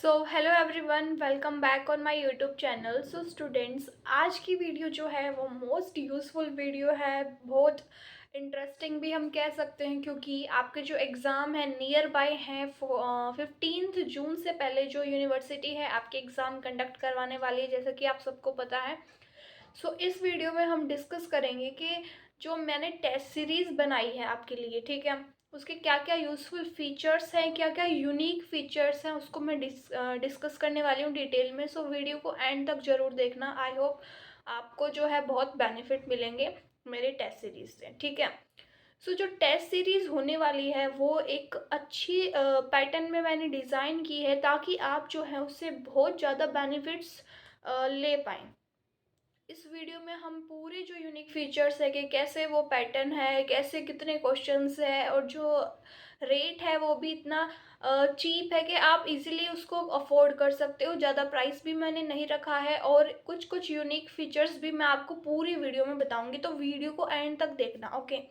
So hello everyone, welcome back on my YouTube channel. So students, आज की video जो है वो मोस्ट यूज़फुल वीडियो है, बहुत इंटरेस्टिंग भी हम कह सकते हैं, क्योंकि आपके जो एग्ज़ाम है नियर बाय हैं। 15 जून से पहले जो यूनिवर्सिटी है आपके एग्ज़ाम कंडक्ट करवाने वाली है, जैसा कि आप सबको पता है। सो इस वीडियो में हम डिस्कस करेंगे कि जो मैंने टेस्ट सीरीज़ बनाई है आपके लिए, ठीक है, उसके क्या क्या यूज़फुल फीचर्स हैं, क्या क्या यूनिक फीचर्स हैं, उसको मैं डिस्कस करने वाली हूँ डिटेल में। सो वीडियो को एंड तक ज़रूर देखना। आई होप आपको जो है बहुत बेनिफिट मिलेंगे मेरे टेस्ट सीरीज़ से, ठीक है। सो जो टेस्ट सीरीज़ होने वाली है वो एक अच्छी पैटर्न में मैंने डिज़ाइन की है, ताकि आप जो है उससे बहुत ज़्यादा बेनिफिट्स ले पाएँ। इस वीडियो में हम पूरे जो यूनिक फीचर्स है कि कैसे वो पैटर्न है, कैसे कितने क्वेश्चंस है, और जो रेट है वो भी इतना चीप है कि आप इजीली उसको अफोर्ड कर सकते हो। ज़्यादा प्राइस भी मैंने नहीं रखा है, और कुछ कुछ यूनिक फीचर्स भी मैं आपको पूरी वीडियो में बताऊंगी, तो वीडियो को एंड तक देखना, ओके।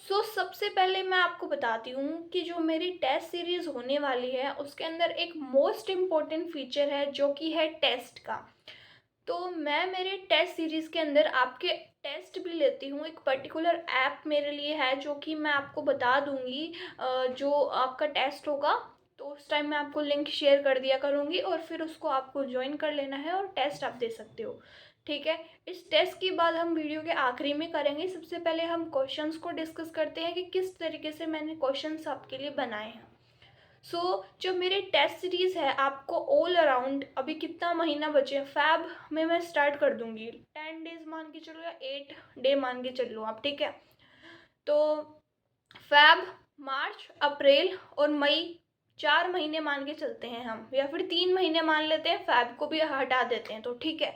सो सबसे पहले मैं आपको बताती हूँ कि जो मेरी टेस्ट सीरीज़ होने वाली है उसके अंदर एक मोस्ट इम्पॉर्टेंट फीचर है, जो कि है टेस्ट का। तो मैं मेरे टेस्ट सीरीज़ के अंदर आपके टेस्ट भी लेती हूँ। एक पर्टिकुलर ऐप मेरे लिए है, जो कि मैं आपको बता दूँगी। जो आपका टेस्ट होगा तो उस टाइम मैं आपको लिंक शेयर कर दिया करूँगी, और फिर उसको आपको ज्वाइन कर लेना है और टेस्ट आप दे सकते हो, ठीक है। इस टेस्ट की बात हम वीडियो के आखिरी में करेंगे। सबसे पहले हम क्वेश्चंस को डिस्कस करते हैं कि किस तरीके से मैंने क्वेश्चंस आपके लिए बनाए हैं। जो मेरे टेस्ट सीरीज़ है आपको ऑल अराउंड, अभी कितना महीना बचे हैं, फैब में मैं स्टार्ट कर दूंगी। 10 डेज मान के चलो या 8 डे मान के चलो आप, ठीक है। तो फैब, मार्च, अप्रैल और मई, 4 महीने मान के चलते हैं हम, या फिर 3 महीने मान लेते हैं, फैब को भी हटा देते हैं, तो ठीक है।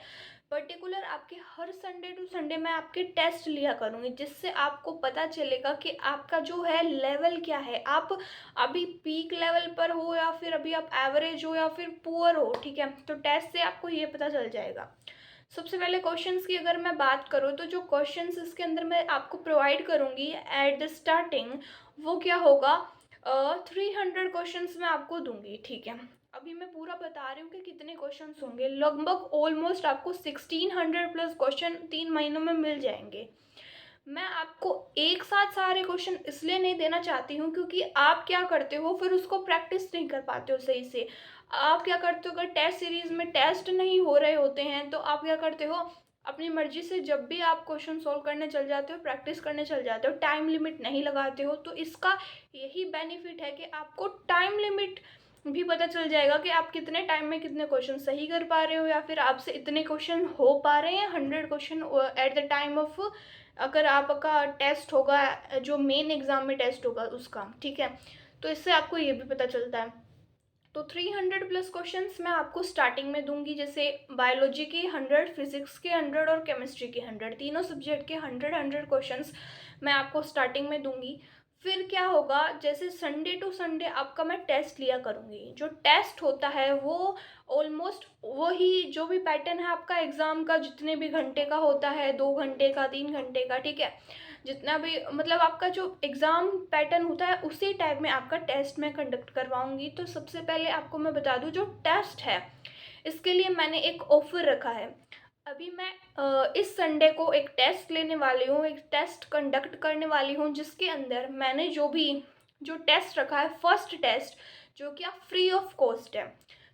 पर्टिकुलर आपके हर संडे टू संडे मैं आपके टेस्ट लिया करूँगी, जिससे आपको पता चलेगा कि आपका जो है लेवल क्या है, आप अभी पीक लेवल पर हो या फिर अभी आप एवरेज हो या फिर पुअर हो, ठीक है। तो टेस्ट से आपको ये पता चल जाएगा। सबसे पहले क्वेश्चंस की अगर मैं बात करूँ, तो जो क्वेश्चंस इसके अंदर मैं आपको प्रोवाइड करूँगी एट द स्टार्टिंग, वो क्या होगा, 300 क्वेश्चंस मैं आपको दूंगी, ठीक है। अभी मैं पूरा बता रही हूँ कि कितने क्वेश्चंस होंगे। लगभग ऑलमोस्ट आपको 1600 प्लस क्वेश्चन 3 महीनों में मिल जाएंगे। मैं आपको एक साथ सारे क्वेश्चन इसलिए नहीं देना चाहती हूँ, क्योंकि आप क्या करते हो फिर उसको प्रैक्टिस नहीं कर पाते हो सही से। आप क्या करते हो, अगर टेस्ट सीरीज में टेस्ट नहीं हो रहे होते हैं तो आप क्या करते हो, अपनी मर्जी से जब भी आप क्वेश्चन सॉल्व करने चल जाते हो, प्रैक्टिस करने चल जाते हो, टाइम लिमिट नहीं लगाते हो। तो इसका यही बेनिफिट है कि आपको टाइम लिमिट भी पता चल जाएगा कि आप कितने टाइम में कितने क्वेश्चन सही कर पा रहे हो, या फिर आपसे इतने क्वेश्चन हो पा रहे हैं 100 question at the time of, अगर आपका टेस्ट होगा, जो मेन एग्ज़ाम में टेस्ट होगा उसका, ठीक है। तो इससे आपको ये भी पता चलता है। तो 300 प्लस क्वेश्चंस मैं आपको स्टार्टिंग में दूंगी, जैसे बायोलॉजी के 100, फिजिक्स के 100 और केमिस्ट्री के 100, तीनों सब्जेक्ट के 100 क्वेश्चंस मैं आपको स्टार्टिंग में दूंगी। फिर क्या होगा, जैसे संडे टू संडे आपका मैं टेस्ट लिया करूँगी। जो टेस्ट होता है वो ऑलमोस्ट वही जो भी पैटर्न है आपका एग्ज़ाम का, जितने भी घंटे का होता है, 2 घंटे का, 3 घंटे का, ठीक है। जितना भी मतलब आपका जो एग्ज़ाम पैटर्न होता है उसी टाइप में आपका टेस्ट मैं कंडक्ट करवाऊंगी। तो सबसे पहले आपको मैं बता दूं, जो टेस्ट है इसके लिए मैंने एक ऑफ़र रखा है। अभी मैं इस संडे को एक टेस्ट लेने वाली हूँ, एक टेस्ट कंडक्ट करने वाली हूँ, जिसके अंदर मैंने जो टेस्ट रखा है, फर्स्ट टेस्ट, जो कि आप फ्री ऑफ कॉस्ट है।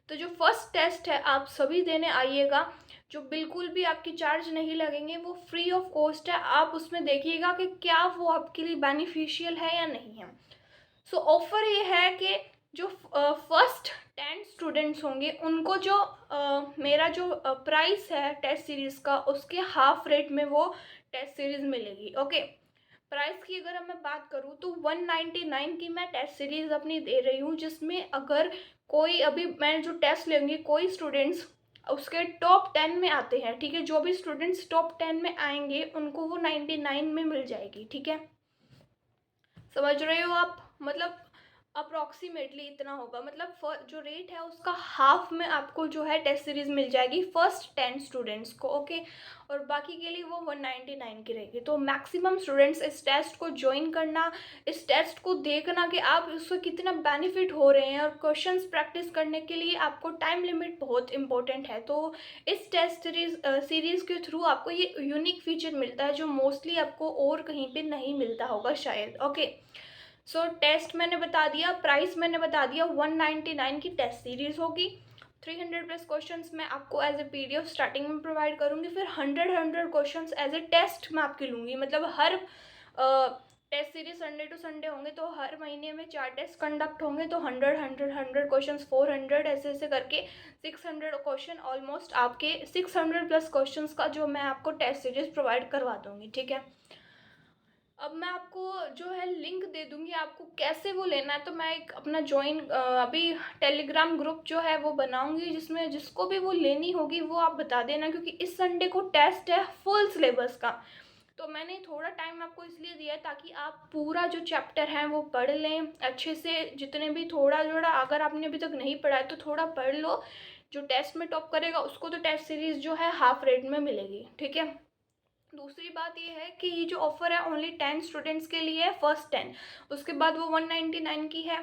तो जो फर्स्ट टेस्ट है आप सभी देने आइएगा, जो बिल्कुल भी आपकी चार्ज नहीं लगेंगे, वो फ्री ऑफ कॉस्ट है। आप उसमें देखिएगा कि क्या वो आपके लिए बेनिफिशियल है या नहीं है। सो ऑफ़र ये है कि जो फर्स्ट 10 स्टूडेंट्स होंगे उनको जो मेरा जो प्राइस है टेस्ट सीरीज़ का, उसके हाफ रेट में वो टेस्ट सीरीज़ मिलेगी, ओके। प्राइस की अगर मैं बात करूँ तो 199 की मैं टेस्ट सीरीज़ अपनी दे रही हूँ, जिसमें अगर कोई, अभी मैं जो टेस्ट लेंगी, कोई स्टूडेंट्स उसके टॉप 10 में आते हैं, ठीक है, जो भी स्टूडेंट्स टॉप 10 में आएंगे उनको वो 99 में मिल जाएगी, ठीक है। समझ रहे हो आप, मतलब अप्रॉक्सीमेटली इतना होगा, मतलब जो रेट है उसका हाफ में आपको जो है टेस्ट सीरीज़ मिल जाएगी फर्स्ट 10 स्टूडेंट्स को, ओके। और बाकी के लिए वो 199 की रहेगी। तो मैक्सिमम स्टूडेंट्स इस टेस्ट को ज्वाइन करना, इस टेस्ट को देखना कि आप उससे कितना बेनिफिट हो रहे हैं, और क्वेश्चंस प्रैक्टिस करने के लिए आपको टाइम लिमिट बहुत इंपॉर्टेंट है। तो इस टेस्ट सीरीज़ के थ्रू आपको ये यूनिक फीचर मिलता है जो मोस्टली आपको और कहीं पे नहीं मिलता होगा शायद, ओके। सो टेस्ट मैंने बता दिया, प्राइस मैंने बता दिया, 199 की टेस्ट सीरीज़ होगी। 300 प्लस क्वेश्चंस मैं आपको एज ए पीडीएफ स्टार्टिंग में प्रोवाइड करूँगी, फिर 100 क्वेश्चंस एज ए टेस्ट मैं आपकी लूँगी। मतलब हर test series Sunday to Sunday होंगे, तो हर महीने में 4 टेस्ट कंडक्ट होंगे, तो 100 क्वेश्चंस, 400 ऐसे ऐसे करके 600 क्वेश्चन, ऑलमोस्ट आपके 600 प्लस क्वेश्चंस का जो मैं आपको टेस्ट सीरीज प्रोवाइड करवा दूँगी, ठीक है। अब मैं आपको जो है लिंक दे दूँगी, आपको कैसे वो लेना है। तो मैं एक अपना अभी टेलीग्राम ग्रुप जो है वो बनाऊँगी, जिसमें जिसको भी वो लेनी होगी वो आप बता देना, क्योंकि इस संडे को टेस्ट है फुल सिलेबस का। तो मैंने थोड़ा टाइम आपको इसलिए दिया है ताकि आप पूरा जो चैप्टर है वो पढ़ लें अच्छे से, जितने भी थोड़ा जोड़ा अगर आपने अभी तक नहीं पढ़ा है तो थोड़ा पढ़ लो। जो टेस्ट में टॉप करेगा उसको तो टेस्ट सीरीज़ जो है हाफ रेट में मिलेगी, ठीक है। दूसरी बात ये है कि ये जो ऑफ़र है ओनली 10 स्टूडेंट्स के लिए है, फर्स्ट 10, उसके बाद वो 199 की है।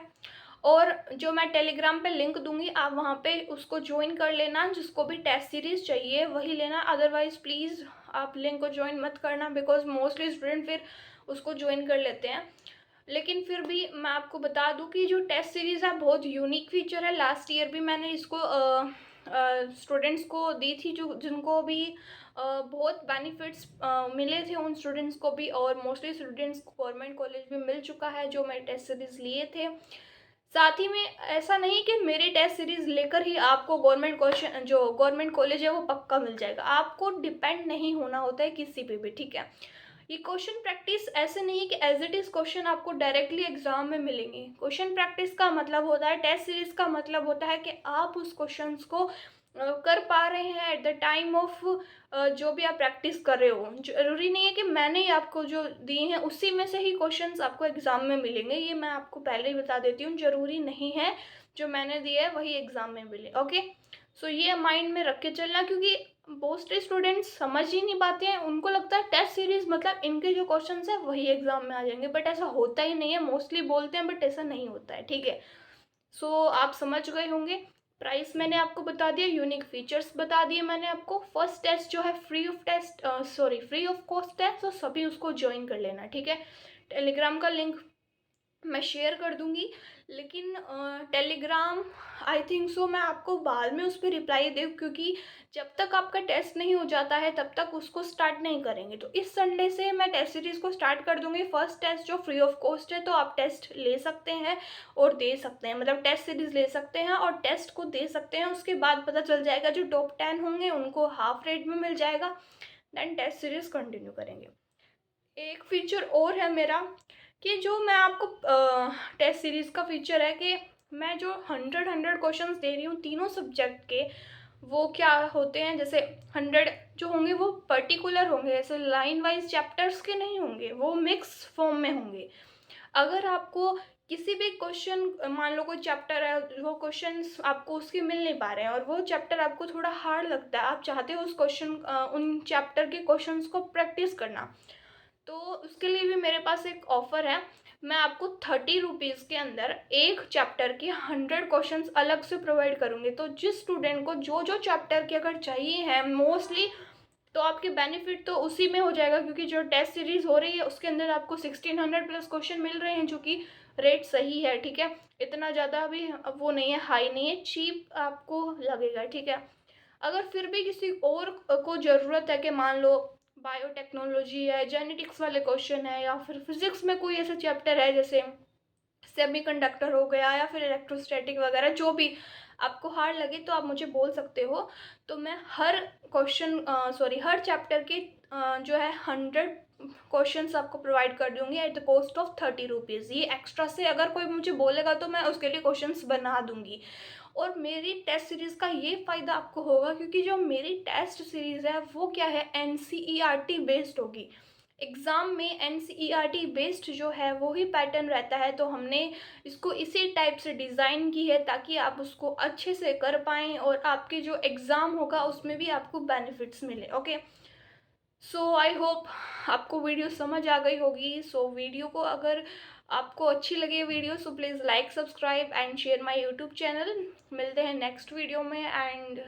और जो मैं टेलीग्राम पे लिंक दूंगी, आप वहाँ पे उसको ज्वाइन कर लेना, जिसको भी टेस्ट सीरीज़ चाहिए वही लेना, अदरवाइज़ प्लीज़ आप लिंक को ज्वाइन मत करना, बिकॉज मोस्टली स्टूडेंट फिर उसको ज्वाइन कर लेते हैं। लेकिन फिर भी मैं आपको बता दूं कि जो टेस्ट सीरीज़ है बहुत यूनिक फीचर है। लास्ट ईयर भी मैंने इसको स्टूडेंट्स को दी थी, जो जिनको भी बहुत बेनिफिट्स मिले थे उन स्टूडेंट्स को भी, और मोस्टली स्टूडेंट्स को गवर्नमेंट कॉलेज भी मिल चुका है जो मेरे टेस्ट सीरीज़ लिए थे। साथ ही में ऐसा नहीं कि मेरी टेस्ट सीरीज़ लेकर ही आपको गवर्नमेंट कॉलेज है वो पक्का मिल जाएगा। आपको डिपेंड नहीं होना होता है किसी पे भी, ठीक है। ये क्वेश्चन प्रैक्टिस ऐसे नहीं है कि एज इट इज़ क्वेश्चन आपको डायरेक्टली एग्जाम में मिलेंगे। क्वेश्चन प्रैक्टिस का मतलब होता है, टेस्ट सीरीज का मतलब होता है कि आप उस क्वेश्चंस को कर पा रहे हैं एट द टाइम ऑफ जो भी आप प्रैक्टिस कर रहे हो। जरूरी नहीं है कि मैंने ही आपको जो दिए हैं उसी में से ही क्वेश्चंस आपको एग्जाम में मिलेंगे, ये मैं आपको पहले ही बता देती हूँ। जरूरी नहीं है जो मैंने दिया है वही एग्जाम में मिले, ओके। सो ये माइंड में रख के चलना, क्योंकि मोस्टली स्टूडेंट्स समझ ही नहीं पाते हैं। उनको लगता है टेस्ट सीरीज मतलब इनके जो क्वेश्चंस है वही एग्जाम में आ जाएंगे, बट ऐसा होता ही नहीं है। मोस्टली बोलते हैं बट ऐसा नहीं होता है, ठीक है। सो आप समझ गए होंगे। प्राइस मैंने आपको बता दिया, यूनिक फीचर्स बता दिए मैंने आपको। फर्स्ट टेस्ट जो है फ्री ऑफ कॉस्ट है, तो सभी उसको ज्वाइन कर लेना, ठीक है। टेलीग्राम का लिंक मैं शेयर कर दूंगी, लेकिन टेलीग्राम आई थिंक सो मैं आपको बाद में उस पर रिप्लाई दूँ, क्योंकि जब तक आपका टेस्ट नहीं हो जाता है तब तक उसको स्टार्ट नहीं करेंगे। तो इस संडे से मैं टेस्ट सीरीज़ को स्टार्ट कर दूंगी। फर्स्ट टेस्ट जो फ्री ऑफ कॉस्ट है, तो आप टेस्ट ले सकते हैं और दे सकते हैं, मतलब टेस्ट सीरीज़ ले सकते हैं और टेस्ट को दे सकते हैं। उसके बाद पता चल जाएगा जो टॉप 10 होंगे उनको हाफ रेट में मिल जाएगा, देन टेस्ट सीरीज़ कंटिन्यू करेंगे। एक फीचर और है मेरा कि जो मैं आपको टेस्ट सीरीज़ का फीचर है कि मैं जो 100 क्वेश्चंस दे रही हूँ तीनों सब्जेक्ट के, वो क्या होते हैं, जैसे 100 जो होंगे वो पर्टिकुलर होंगे, ऐसे लाइन वाइज चैप्टर्स के नहीं होंगे, वो मिक्स फॉर्म में होंगे। अगर आपको किसी भी क्वेश्चन, मान लो कोई चैप्टर है, वो क्वेश्चंस आपको उसके मिल नहीं पा रहे हैं और वो चैप्टर आपको थोड़ा हार्ड लगता है, आप चाहते हो उन चैप्टर के क्वेश्चंस को प्रैक्टिस करना, तो उसके लिए भी मेरे पास एक ऑफ़र है। मैं आपको 30 रुपीज़ के अंदर एक चैप्टर के 100 क्वेश्चंस अलग से प्रोवाइड करूँगी। तो जिस स्टूडेंट को जो जो चैप्टर के अगर चाहिए है मोस्टली, तो आपके बेनिफिट तो उसी में हो जाएगा, क्योंकि जो टेस्ट सीरीज़ हो रही है उसके अंदर आपको 1600 प्लस क्वेश्चन मिल रहे हैं, जो कि रेट सही है, ठीक है। इतना ज़्यादा भी वो नहीं है, हाई नहीं है, चीप आपको लगेगा, ठीक है। अगर फिर भी किसी और को ज़रूरत है कि मान लो बायोटेक्नोलॉजी है, जेनेटिक्स वाले क्वेश्चन है, या फिर फिजिक्स में कोई ऐसा चैप्टर है जैसे सेमीकंडक्टर हो गया या फिर इलेक्ट्रोस्टैटिक वगैरह, जो भी आपको हार्ड लगे तो आप मुझे बोल सकते हो। तो मैं हर चैप्टर के जो है 100 क्वेश्चंस आपको प्रोवाइड कर दूंगी at the cost of 30 rupees. ये एक्स्ट्रा से अगर कोई मुझे बोलेगा तो मैं उसके लिए क्वेश्चंस बना दूंगी। और मेरी टेस्ट सीरीज़ का ये फ़ायदा आपको होगा, क्योंकि जो मेरी टेस्ट सीरीज़ है वो क्या है, NCERT बेस्ड होगी। एग्ज़ाम में एनसीईआरटी बेस्ड जो है वो ही पैटर्न रहता है, तो हमने इसको इसी टाइप से डिज़ाइन की है ताकि आप उसको अच्छे से कर पाएँ और आपके जो एग्ज़ाम होगा उसमें भी आपको बेनिफिट्स मिले। ओके, सो आई होप आपको वीडियो समझ आ गई होगी। सो वीडियो को अगर आपको अच्छी लगी video, so please like, subscribe and share my YouTube channel. मिलते हैं नेक्स्ट वीडियो में। एंड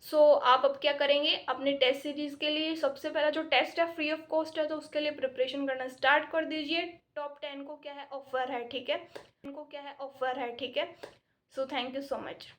सो आप अब क्या करेंगे, अपने टेस्ट सीरीज़ के लिए सबसे पहला जो टेस्ट है फ्री ऑफ कॉस्ट है, तो उसके लिए प्रिपरेशन करना स्टार्ट कर दीजिए। टॉप 10 को क्या है ऑफर है, ठीक है, इनको क्या है ऑफर है, ठीक है। So thank you so much.